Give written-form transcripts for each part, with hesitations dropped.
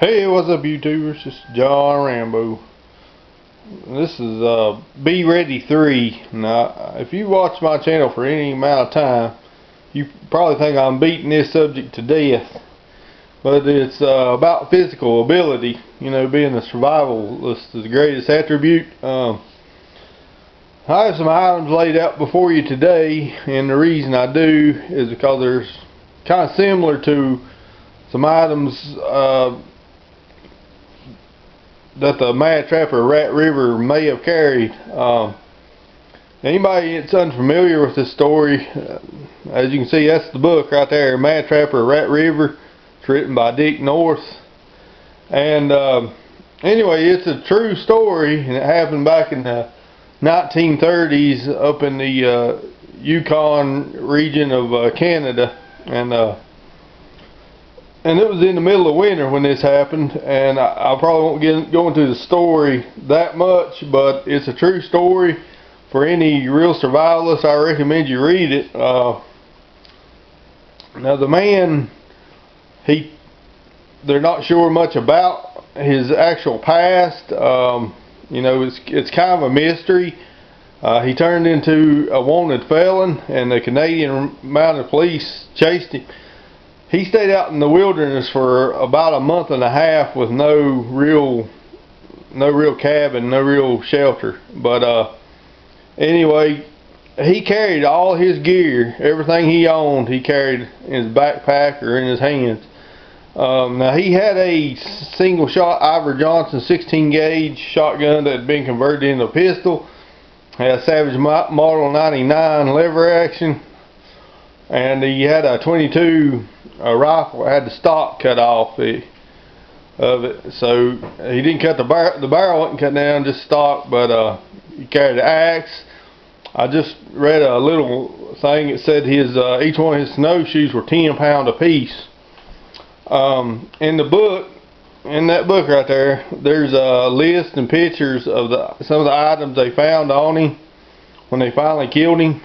Hey, what's up, YouTubers? This is John Rambo. This is Be Ready 3. Now, if you watch my channel for any amount of time, you probably think I'm beating this subject to death. But it's about physical ability. You know, being a survivalist is the greatest attribute. I have some items laid out before you today, and the reason I do is because there's kind of similar to some items that the Mad Trapper Rat River may have carried. Anybody that's unfamiliar with this story, as you can see, that's the book right there, Mad Trapper Rat River. It's written by Dick North. And anyway, it's a true story, and it happened back in the 1930s up in the Yukon region of Canada. And it was in the middle of winter when this happened, and I probably won't go into the story that much, but it's a true story. For any real survivalist, I recommend you read it. Now the man, they're not sure much about his actual past. You know, it's kind of a mystery. He turned into a wanted felon, and the Canadian Mounted Police chased him. He stayed out in the wilderness for about a month and a half with no real cabin, no real shelter. But anyway, he carried all his gear, everything he owned, he carried in his backpack or in his hands. Now he had a single shot Iver Johnson 16 gauge shotgun that had been converted into a pistol. Had a Savage Model 99 lever action, and he had a 22 rifle. Had the stock cut off of it, so he didn't cut the barrel wasn't cut down, just stock. But he carried an axe. I just read a little thing that said his each one of his snowshoes were 10 pounds a piece. In that book right there, there's a list and pictures of some of the items they found on him when they finally killed him.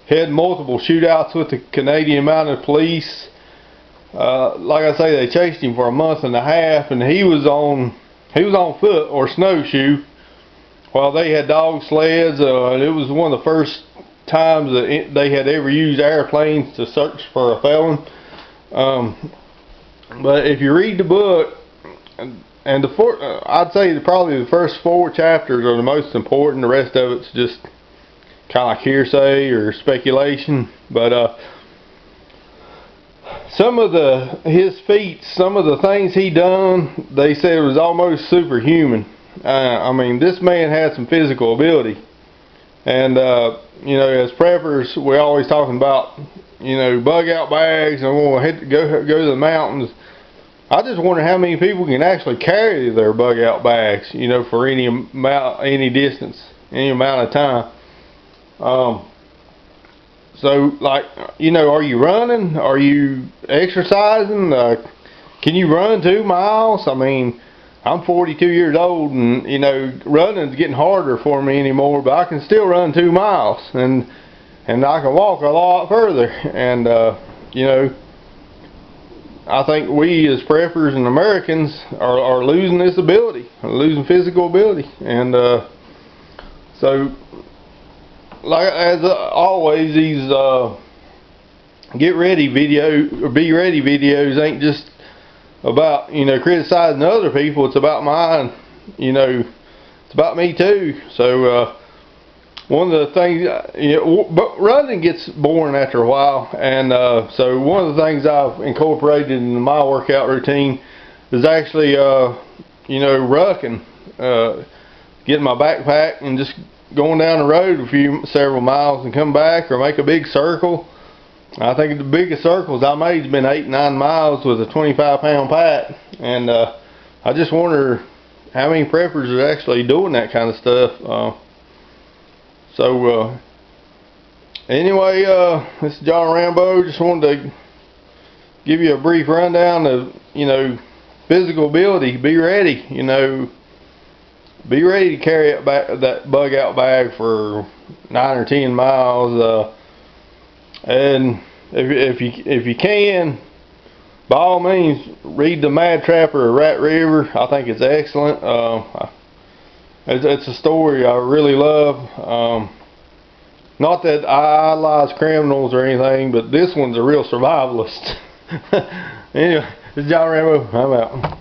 Had multiple shootouts with the Canadian Mounted Police. Like I say, they chased him for a month and a half, and he was on foot or snowshoe while they had dog sleds. It was one of the first times that they had ever used airplanes to search for a felon. But if you read the book, and I'd say probably the first 4 chapters are the most important. The rest of it's just kind of like hearsay or speculation. But some of his feats, some of the things he done, they said was almost superhuman. I mean, this man had some physical ability. And you know, as preppers, we're always talking about, you know, bug out bags, and we'll go to the mountains. I just wonder how many people can actually carry their bug out bags, you know, for any distance, any amount of time. So, like, you know, are you running? Are you exercising? Can you run 2 miles? I mean, I'm 42 years old, and you know, running's getting harder for me anymore, but I can still run 2 miles, and I can walk a lot further. And you know, I think we as preppers and Americans are losing this ability, losing physical ability. And so, like as always, these get ready video or be ready videos ain't just about, you know, criticizing other people. It's about mine, you know, it's about me too. So one of the things, you know, but running gets boring after a while, and so one of the things I've incorporated in my workout routine is actually you know, rucking, getting my backpack and just going down the road several miles and come back, or make a big circle. I think the biggest circles I made has been 8-9 miles with a 25-pound pack. And I just wonder how many preppers are actually doing that kind of stuff. Anyway, this is John Rambo. Just wanted to give you a brief rundown of, you know, physical ability. Be ready, you know, be ready to carry that bug out bag for 9 or 10 miles. And if you can, by all means, read The Mad Trapper of Rat River. I think it's excellent. It's a story I really love. Not that I idolize criminals or anything, but this one's a real survivalist. Anyway, this is John Rambo. I'm out.